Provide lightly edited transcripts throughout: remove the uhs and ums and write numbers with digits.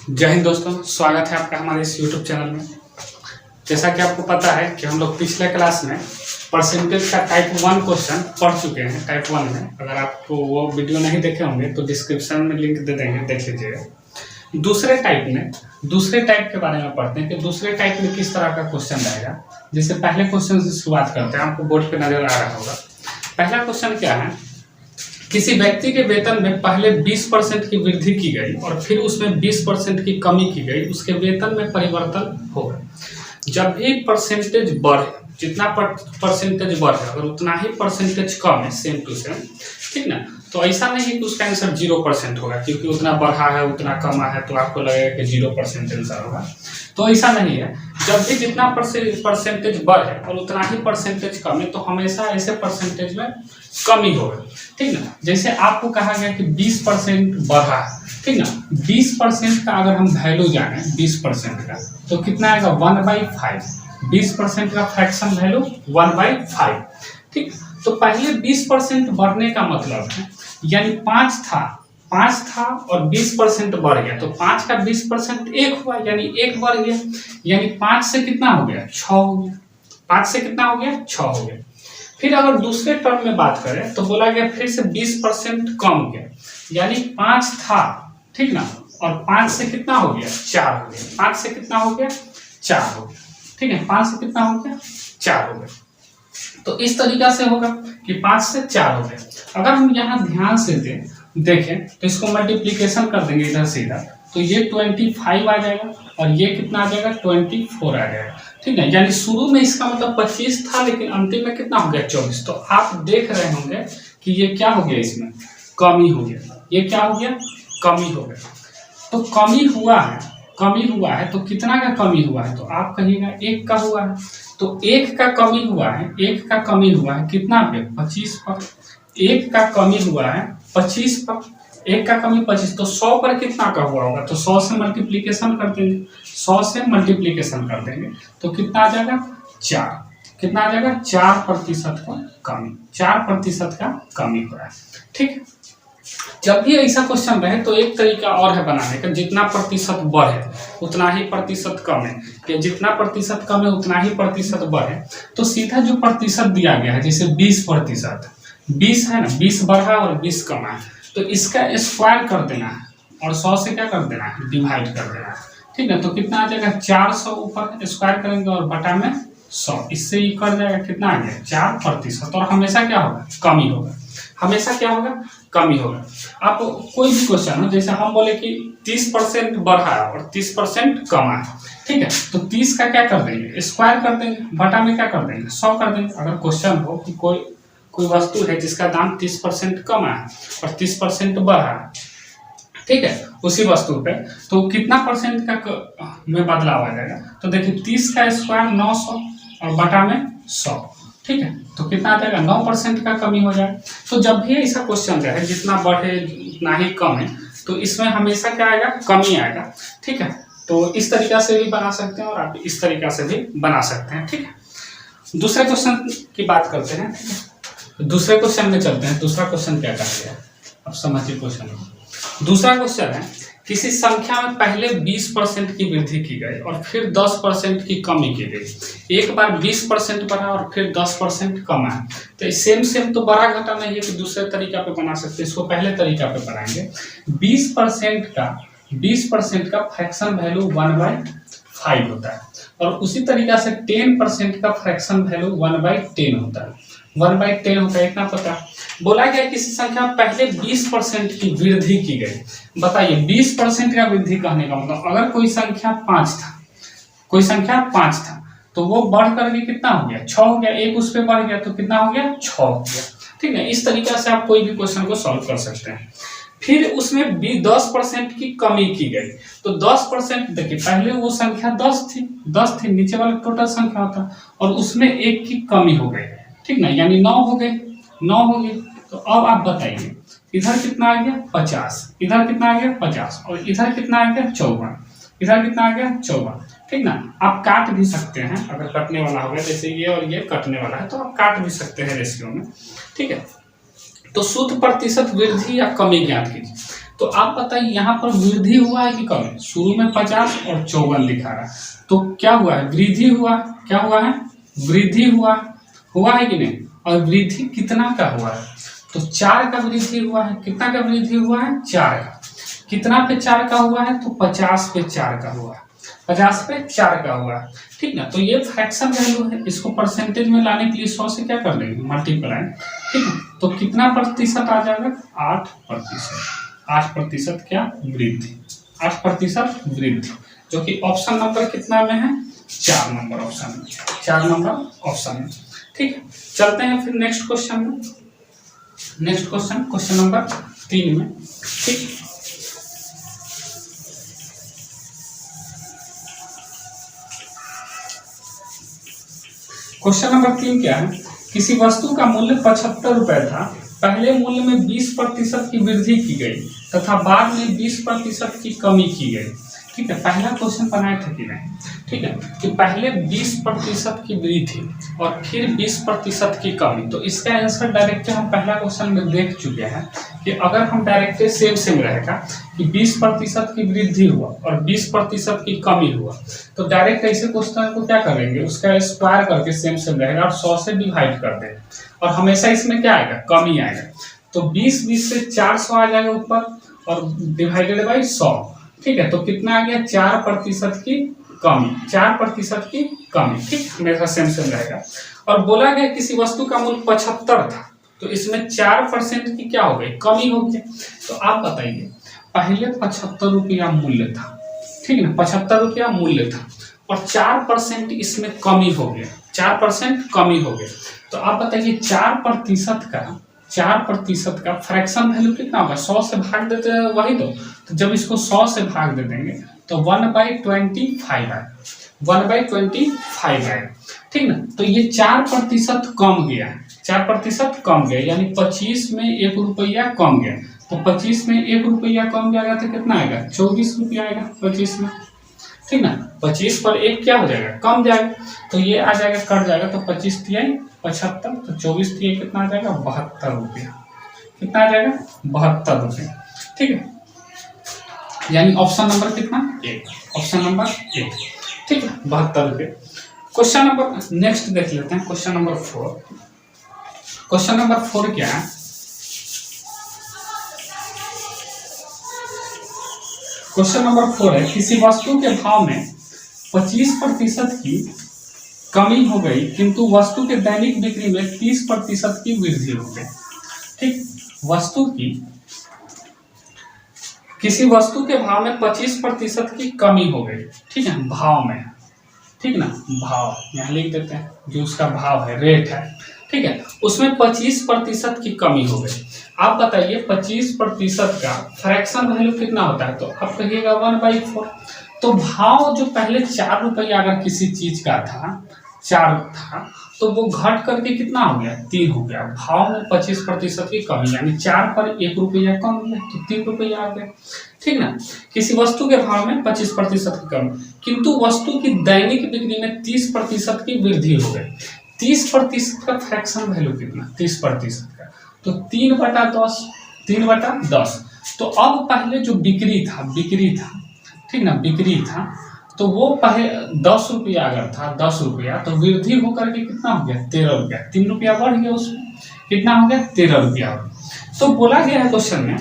जय हिंद दोस्तों, स्वागत है आपका हमारे इस YouTube चैनल में। जैसा कि आपको पता है कि हम लोग पिछले क्लास में परसेंटेज का टाइप 1 क्वेश्चन पढ़ चुके हैं। टाइप 1 में अगर आपको वो वीडियो नहीं देखे होंगे तो डिस्क्रिप्शन में लिंक दे देंगे, देख लीजिएगा। दूसरे टाइप के बारे में पढ़ते हैं कि दूसरे टाइप में किस तरह का क्वेश्चन रहेगा। जैसे पहले क्वेश्चन से शुरुआत करते हैं, आपको बोर्ड पे नजर आ रहा होगा। पहला क्वेश्चन क्या है, किसी व्यक्ति के वेतन में पहले 20% की वृद्धि की गई और फिर उसमें 20% की कमी की गई, उसके वेतन में परिवर्तन होगा। जब भी परसेंटेज बढ़े, जितना परसेंटेज बढ़े अगर उतना ही परसेंटेज कम है, सेम टू सेम, ठीक ना, तो ऐसा नहीं है कि उसका आंसर 0% होगा, क्योंकि उतना बढ़ा है उतना कमा है तो आपको लगेगा कि 0% आंसर होगा। तो ऐसा नहीं है। जब भी जितना परसेंटेज बढ़े और उतना ही परसेंटेज कम है तो हमेशा ऐसे परसेंटेज में कमी होगा, ठीक ना। जैसे आपको कहा गया कि 20% बढ़ा, ठीक ना, 20% का अगर हम वैल्यू जाने 20% का तो कितना आएगा 1/5। 20% का फ्रैक्शन वैल्यू 1/5, ठीक। तो पहले 20% बढ़ने का मतलब है, यानी 5 था और 20% बढ़ गया तो 5 का 20% 1 हुआ, यानी 1 बढ़ गया, यानी 5 से कितना हो गया 6 हो गया। 5 से कितना हो गया 6 हो गया। फिर अगर दूसरे टर्म में बात करें तो बोला गया फिर से 20% कम हो गया, यानी 5 था, ठीक ना, और 5 से कितना हो गया 4 हो गया। 5 से कितना हो गया 4 हो गया, ठीक है। 5 से कितना हो गया 4 हो गया। तो इस तरीका से होगा कि 5 से 4 हो गया। अगर हम यहाँ ध्यान से देखें तो इसको मल्टीप्लीकेशन कर देंगे इधर सीधा, तो ये 25 आ जाएगा और ये कितना आ जाएगा 24 आ जाएगा, ठीक है। यानी शुरू में इसका मतलब 25 था लेकिन अंतिम में कितना हो गया 24। तो आप देख रहे होंगे कि ये क्या हो गया, इसमें कमी हो गया। ये क्या हो गया कमी हो गया। तो कमी हुआ है तो कितना का कमी हुआ है, तो आप कहिएगा 1 का हुआ है। तो 1 का कमी हुआ है, 1 का कमी हुआ है कितना पे 25 पर। 1 का कमी हुआ है 25 पर, 1 का कमी 25, तो 100 पर कितना का हुआ होगा, तो 100 से मल्टीप्लीकेशन कर देंगे। 100 से मल्टीप्लीकेशन कर देंगे तो कितना आ जाएगा 4। कितना आ जाएगा 4% का कमी। 4% का कमी हो रहा है, ठीक है। जब भी ऐसा क्वेश्चन रहे तो एक तरीका और है बनाने का, जितना प्रतिशत बढ़े उतना ही प्रतिशत कम है, या जितना प्रतिशत कम है उतना ही प्रतिशत बढ़े। तो सीधा जो प्रतिशत दिया गया है, जैसे 20%, 20 है ना, 20 बढ़ा और 20 कमा है, तो इसका स्क्वायर कर देना है और 100 से क्या कर देना है डिवाइड कर देना है, ठीक है। तो कितना आ जाएगा 400 ऊपर स्क्वायर करेंगे और बटा में 100, इससे ही कर जाएगा कितना आ गया 4%। और हमेशा क्या होगा कमी होगा, हमेशा क्या होगा कमी होगा। आप कोई भी क्वेश्चन हो, जैसे हम बोले कि 30% बढ़ा है और 30% कमा है, ठीक है, तो 30 का क्या कर देंगे स्क्वायर कर देंगे, बटा में क्या कर देंगे 100 कर देंगे। अगर क्वेश्चन हो कि कोई वस्तु है जिसका दाम 30% कम है और 30% बढ़ा है, ठीक है, उसी वस्तु पे, तो कितना परसेंट का में बदलाव आ जाएगा। तो देखिए 30 का स्क्वायर 900 और बटा में 100, ठीक है, तो कितना आ जाएगा 9% का कमी हो जाए। तो जब भी ऐसा क्वेश्चन रहे जितना बढ़े उतना ही कम है, तो इसमें हमेशा क्या आएगा कमी आएगा, ठीक है। तो इस तरीका से भी बना सकते हैं और आप इस तरीका से भी बना सकते हैं, ठीक है। दूसरे क्वेश्चन की बात करते हैं, ठीक है। दूसरे क्वेश्चन में चलते हैं। दूसरा क्वेश्चन क्या कहा गया, अब समझिए क्वेश्चन को। दूसरा क्वेश्चन है, किसी संख्या में पहले 20% की वृद्धि की गई और फिर 10% की कमी की गई। एक बार 20% बढ़ा और फिर 10% कम है। तो सेम तो बड़ा घटा नहीं है कि दूसरे तरीका पे बना सकते हैं, इसको पहले तरीका पे बनाएंगे। 20% का फ्रैक्शन वैल्यू 1/5 होता है और उसी तरीका से 10% का फ्रैक्शन वैल्यू 1/10 होता है। 1/10 होता है, इतना पता। बोला गया किसी संख्या में पहले 20% की वृद्धि की गई। बताइए 20% का वृद्धि कहने का मतलब, अगर कोई संख्या 5 था तो वो बढ़ करके कितना हो गया 6 हो गया, एक उस पर बढ़ गया तो कितना हो गया 6 हो गया, ठीक है। इस तरीका से आप कोई भी क्वेश्चन को सॉल्व कर सकते हैं। फिर उसमें 10% की कमी की गई, तो 10% देखिए पहले वो संख्या 10 थी, नीचे वाला टोटल संख्या होता और उसमें 1 की कमी हो गई, ठीक ना, यानी 9 हो गए। तो अब आप बताइए इधर कितना आ गया 50, इधर कितना आ गया 50 और इधर कितना आ गया 54, इधर कितना आ गया 54, ठीक ना। आप काट भी सकते हैं, अगर कटने वाला होगा, जैसे ये और ये कटने वाला है तो आप काट भी सकते हैं रेशियो में, ठीक है। तो शुद्ध प्रतिशत वृद्धि या कमी ज्ञात कीजिए। तो आप बताइए यहाँ पर वृद्धि हुआ है कि कम? शुरू में 50 और 54 दिखा रहा है, तो क्या हुआ है? वृद्धि हुआ। क्या हुआ है? वृद्धि हुआ। हुआ है कि नहीं? और वृद्धि कितना का हुआ है? तो 4 का वृद्धि हुआ है। कितना का वृद्धि हुआ है? 4 का। कितना पे 4 का हुआ है? तो 50 पे 4 का हुआ है। 50 पे 4 का हुआ है, ठीक ना। तो ये फ्रैक्शन वैल्यू है, इसको परसेंटेज में लाने के लिए 100 से क्या कर लेंगे? मल्टीप्लाई, ठीक है। तो कितना प्रतिशत आ जाएगा? 8%। 8% क्या? वृद्धि। 8% वृद्धि, जो कि ऑप्शन नंबर कितना में है? 4 नंबर ऑप्शन में। 4 नंबर ऑप्शन में, ठीक है। चलते हैं फिर नेक्स्ट क्वेश्चन में। नेक्स्ट क्वेश्चन, क्वेश्चन नंबर 3 में, ठीक। क्वेश्चन नंबर 3 क्या है? किसी वस्तु का मूल्य 75 रुपए था, पहले मूल्य में 20% की वृद्धि की गई तथा बाद में 20% की कमी की गई, ठीक है। पहला क्वेश्चन बनाए थे कि नहीं, ठीक है, कि पहले 20% की वृद्धि और फिर 20% की कमी। तो इसका आंसर डायरेक्ट हम पहला क्वेश्चन में देख चुके हैं कि अगर हम डायरेक्ट सेम रहेगा कि 20% की वृद्धि हुआ और 20% की कमी हुआ, तो डायरेक्ट ऐसे क्वेश्चन को क्या करेंगे? उसका स्क्वायर करके सेम रहेगा और 100 से डिवाइड कर देंगे, और हमेशा इसमें क्या आएगा? कमी आएगा। तो 20 से 400 आ जाएगा ऊपर और डिवाइडेड बाई 100, ठीक है। तो कितना आ गया? 4% की कमी। 4% की कमी, ठीक, हमेशा सेम रहेगा। और बोला गया किसी वस्तु का मूल्य 75 था, तो इसमें 4% की क्या हो गई? कमी हो गई। तो आप बताइए, पहले 75 रुपया मूल्य था, ठीक है ना, 75 रुपया मूल्य था और 4% इसमें कमी हो गया। 4% कमी हो गया। तो आप बताइए 4% का फ्रैक्शन वैल्यू कितना होगा? 100 से भाग देते हैं वही तो जब इसको 100 से भाग दे देंगे तो 1/25 आएगा। 1/25 आएगा, ठीक ना। तो ये 4% कम गया। 4% कम गया, यानी 25 में 1 रुपया कम गया। तो 25 में 1 रुपया कम जाएगा तो कितना आएगा? 24 रुपया आएगा 25 में, ठीक ना। 25 पर 1 क्या हो जाएगा? कम जाएगा। तो ये आ जाएगा, कट जाएगा। तो 25 तिहाई 75, तो 24 तिहाई कितना आ जाएगा? 72 रुपया। कितना आ जाएगा? 72 रुपया, ठीक है। यानी ऑप्शन नंबर कितना? 1। ऑप्शन नंबर 1, ठीक है, 72 रुपये। क्वेश्चन नंबर नेक्स्ट देख लेते हैं, क्वेश्चन नंबर 4। क्वेश्चन नंबर 4 क्या है? क्वेश्चन नंबर 4 है, किसी वस्तु के भाव में 25% की कमी हो गई किंतु वस्तु के दैनिक बिक्री में 30% की वृद्धि हो गई, ठीक। वस्तु की, किसी वस्तु के भाव में 25% की कमी हो गई, ठीक है, भाव में, ठीक ना, भाव यहाँ लिख देते हैं, जो उसका भाव है, रेट है, ठीक है, उसमें 25% की कमी हो गई। आप बताइए 25% का फ्रैक्शन वैल्यू कितना होता है? तो आप कहिएगा 1/4। तो भाव जो पहले 4 रुपया अगर किसी चीज का था, 4 था, तो वो घट करके कितना हो गया? 3 हो गया। भाव में 25% की कमी, यानी 4 पर 1 रुपया कम गया, तो 3 रुपया आ गया, ठीक ना। किसी वस्तु के भाव में 25% की कमी किंतु वस्तु की दैनिक बिक्री में 30% की वृद्धि हो गई। 30% का फ्रैक्शन वैल्यू कितना? 30% का, तो 3/10। 3/10। तो अब पहले जो बिक्री था, ठीक ना, बिक्री था, तो वो पहले 10 रुपया अगर था, 10 रुपया, तो वृद्धि होकर के कितना हो गया? 13 रुपया। 3 रुपया बढ़ गया, उसमें कितना हो गया? 13 रुपया। तो बोला गया है क्वेश्चन में,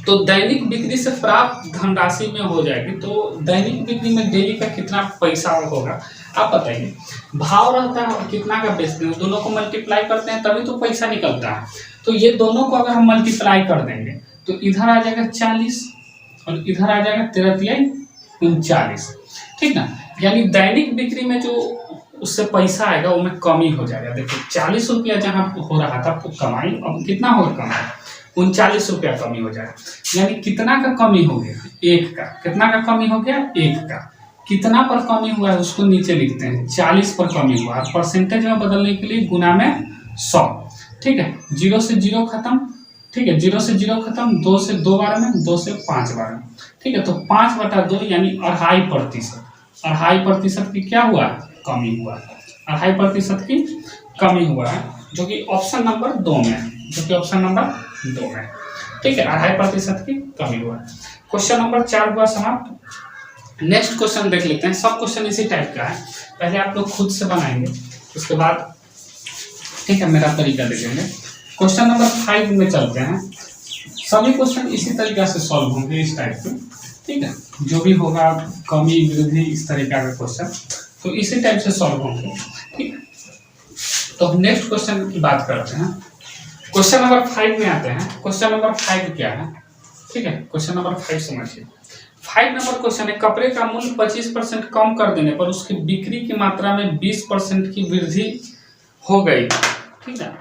तो दैनिक बिक्री से प्राप्त धनराशि में हो जाएगी। तो दैनिक बिक्री में डेली का कितना पैसा होगा? आप बताइए। भाव रहता है और कितना का बेचते हैं, दोनों को मल्टीप्लाई करते हैं तभी तो पैसा निकलता है। तो ये दोनों को अगर हम मल्टीप्लाई कर देंगे तो इधर आ जाएगा 40 और इधर आ जाएगा 13×3=39, ठीक ना। यानी दैनिक बिक्री में जो उससे पैसा आएगा वो में कमी हो जाएगा। देखिए 40 रुपया जहाँ हो रहा था कमाई, अब कितना होगा कमाई? 39 रुपया कमी हो जाएगा। यानी कितना का कमी हो गया? 1 का। कितना का कमी हो गया? 1 का। कितना पर कमी हुआ है उसको नीचे लिखते हैं, 40 पर कमी हुआ है। परसेंटेज में बदलने के लिए गुना में 100, ठीक है। 0 से 0 खत्म, ठीक है, 0 से 0 खत्म, 2 से 2 बार में, 2 से 5 बार में, ठीक है। तो 5/2 यानी 2.5%। 2.5% की क्या हुआ? कमी हुआ है। 2.5% की कमी हुआ है, जो कि ऑप्शन नंबर 2 में है, जो कि ऑप्शन नंबर 2 में। ठीक है, 2.5% की कमी हुआ। क्वेश्चन नंबर 4 हुआ समाप्त। नेक्स्ट क्वेश्चन देख लेते हैं। सब क्वेश्चन इसी टाइप का है, पहले आप लोग खुद से बनाएंगे, उसके बाद ठीक है मेरा तरीका देखेंगे। क्वेश्चन नंबर 5 में चलते हैं। सभी क्वेश्चन इसी तरीका से सॉल्व होंगे, इस टाइप के, ठीक है, जो भी होगा कमी वृद्धि इस तरीका का क्वेश्चन तो इसी टाइप से सॉल्व होंगे, ठीक है। तो हम नेक्स्ट क्वेश्चन की बात करते हैं। क्वेश्चन नंबर 5 में आते हैं। क्वेश्चन नंबर 5 क्या है, ठीक है, क्वेश्चन नंबर 5 समझिए। 5 नंबर क्वेश्चन है, कपड़े का मूल्य 25% कम कर देने पर उसकी बिक्री की मात्रा में 20% की वृद्धि हो गई, ठीक है।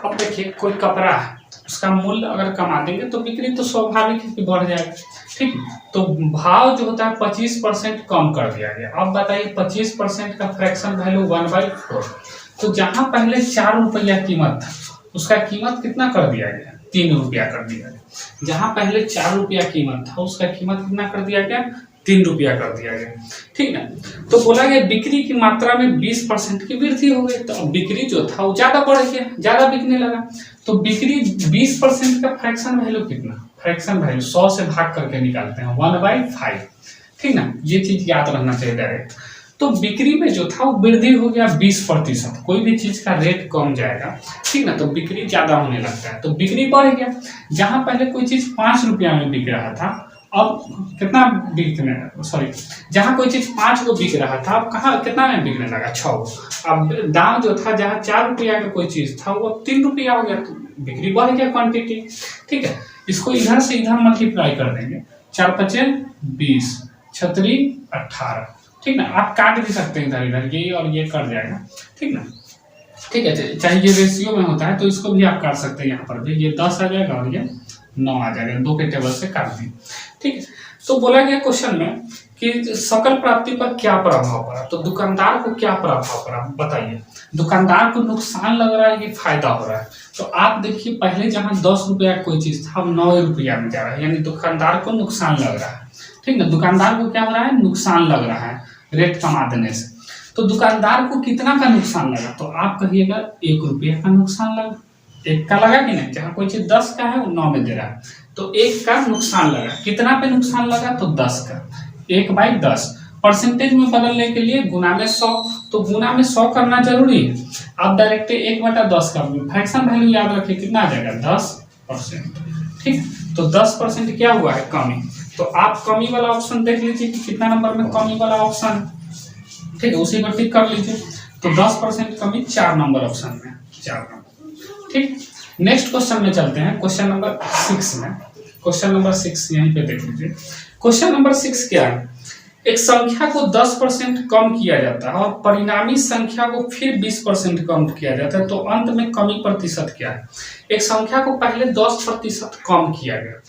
अब देखिए कोई कपड़ा है, उसका मूल्य अगर कमा देंगे तो बिक्री तो स्वाभाविक है कि बढ़ जाएगा, ठीक। तो भाव जो होता है 25% कम कर दिया गया। अब बताइए 25% का फ्रैक्शन वैल्यू 1/4, तो जहां पहले 4 रुपया कीमत था उसका कीमत कितना कर दिया गया, 3 रुपया कर दिया गया। जहां पहले 4 रुपया कीमत था उसका कीमत कितना कर दिया गया, 3 रुपया कर दिया गया, ठीक है। तो बोला गया बिक्री की मात्रा में 20% की वृद्धि हो गई, तो अब बिक्री जो था वो ज्यादा बढ़ गया, ज्यादा बिकने लगा। तो बिक्री 20% का फ्रैक्शन वैल्यू कितना, फ्रैक्शन वैल्यू 100 से भाग करके निकालते हैं 1/5, ठीक ना, ये चीज याद रहना चाहिए डायरेक्ट। तो बिक्री में जो था वो वृद्धि हो गया 20%। कोई भी चीज का रेट कम जाएगा, ठीक ना, तो बिक्री ज्यादा होने लगता है, तो बिक्री बढ़ गया। जहां पहले कोई चीज 5 रुपया में बिक रहा था अब कितना बिकने, सॉरी, जहां कोई चीज 5 को बिक रहा था अब कहाँ कितना में बिकने लगा, 6। अब दाम जो था जहां 4 रुपया का कोई चीज था वो 3 रुपया हो गया, तो बिक्री बढ़ गया क्वांटिटी, ठीक है। इसको इधर से इधर मल्टीप्लाई कर देंगे, 4×5 20, 6×3 18, ठीक ना। आप काट भी सकते हैं इधर इधर, ये और ये कट जाएगा, ठीक ना, ठीक है। चाहे ये रेशियो में होता है तो इसको भी आप काट सकते हैं, यहाँ पर भी ये 10 आ जाएगा और ये 9 आ जाएगा, 2 के टेबल से काट दी, ठीक है। तो बोला गया क्वेश्चन में कि सकल प्राप्ति पर क्या प्रभाव पड़ा, तो दुकानदार को क्या प्रभाव पड़ा बताइए। दुकानदार को नुकसान लग रहा है कि फायदा हो रहा है, तो आप देखिए पहले जहां 10 रुपया कोई चीज था अब 9 रुपया में जा रहा है, यानी दुकानदार को नुकसान लग रहा है, ठीक ना। दुकानदार को क्या हो रहा है, नुकसान लग रहा है रेट कमा देने से। तो दुकानदार को कितना का नुकसान लगा, तो आप कहिएगा 1 रुपया का नुकसान लगा, 1 का लगा कि नहीं, जहाँ कोई चीज 10 का है वो 9 में दे रहा है, तो 1 का नुकसान लगा। कितना पे नुकसान लगा, तो 10 का, 1/10। परसेंटेज में बदलने के लिए गुना में 100, तो गुना में 100 करना जरूरी है। आप डायरेक्ट 1/10 का फ्रैक्शन वैल्यू याद रखिए, कितना आ जाएगा 10%, ठीक। तो 10% क्या हुआ है, कमी। तो आप कमी वाला ऑप्शन देख लीजिए कि कितना नंबर में कमी वाला ऑप्शन है, ठीक है, उसी पर टिक कर लीजिए। तो 10% कमी 4 नंबर ऑप्शन में, 4 नंबर, ठीक। नेक्स्ट क्वेश्चन में चलते हैं, क्वेश्चन नंबर 6 में। क्वेश्चन नंबर 6 यहीं पे देख लीजिए। क्वेश्चन नंबर 6 क्या है, एक संख्या को 10% कम किया जाता है और परिणामी संख्या को फिर 20% कम किया जाता है, तो अंत में कमी प्रतिशत क्या है। एक संख्या को पहले 10% कम किया गया,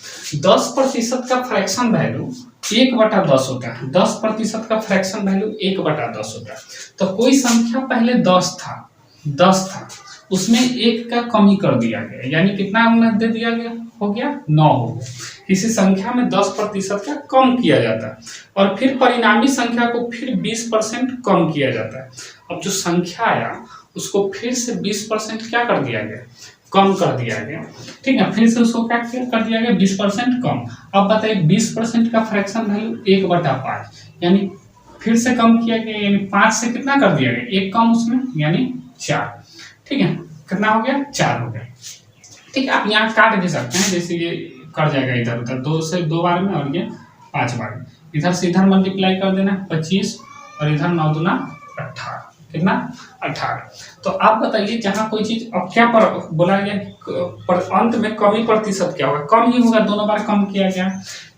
10% का फ्रैक्शन वैल्यू 1/10 होता है, 10% का फ्रैक्शन वैल्यू 1/10 होता है। तो कोई संख्या पहले 10 था, उसमें 1 का कमी कर दिया गया, यानी कितना दे दिया गया, हो गया 9 हो गया। किसी संख्या में 10% का कम किया जाता है और फिर परिणामी संख्या को फिर 20% कम किया जाता है। अब जो संख्या आया उसको फिर से 20% क्या कर दिया गया, कम कर दिया गया, ठीक है। फिर से उसको क्या कर दिया गया, 20% कम। अब बताइए 20% का फ्रैक्शन वैल्यू 1/5, यानी फिर से कम किया गया, यानी 5 से कितना कर दिया गया, 1 कम उसमें, यानी 4, ठीक है। कितना हो गया, 4 हो गया, ठीक है। आप यहाँ काट भी सकते हैं, जैसे ये कर जाएगा इधर उधर, 2 से 2 बार में और ये 5 बार में, इधर से इधर मल्टीप्लाई कर देना 25 और इधर 9 दूना 18, कितना 18। तो आप बताइए जहाँ कोई चीज अब क्या पर बोला गया पर अंत में कमी प्रतिशत क्या होगा, कम ही होगा, दोनों बार कम किया गया।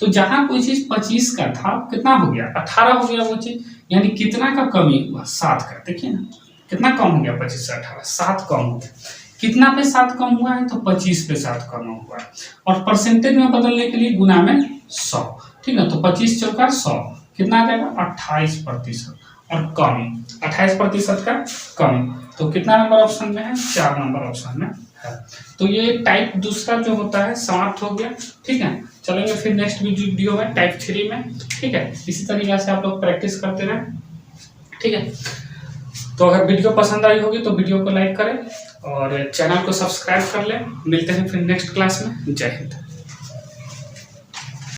तो जहाँ कोई चीज 25 का था कितना हो गया, 18 हो गया वो चीज, यानी कितना का कमी हुआ, 7 का। देखिए ना कितना कम हो गया, 25 से 18, 7 कम हो गया। कितना पे 7 कम हुआ है, तो 25 पे 7 कम हुआ है। और परसेंटेज में बदलने के लिए गुना में 100, ठीक है। तो 25 चौका 100, कितना आ जाएगा 28%, और कमी 28% का कमी, तो कितना नंबर ऑप्शन में है, 4 नंबर ऑप्शन में है। तो ये टाइप दूसरा जो होता है समाप्त हो गया, ठीक है। चलेंगे फिर नेक्स्ट वीडियो में टाइप 3 में, ठीक है। इसी तरीके से आप लोग प्रैक्टिस करते रहें, ठीक है। तो अगर वीडियो पसंद आई होगी तो वीडियो को लाइक करें और चैनल को सब्सक्राइब कर लें। मिलते हैं फिर नेक्स्ट क्लास में। जय हिंद।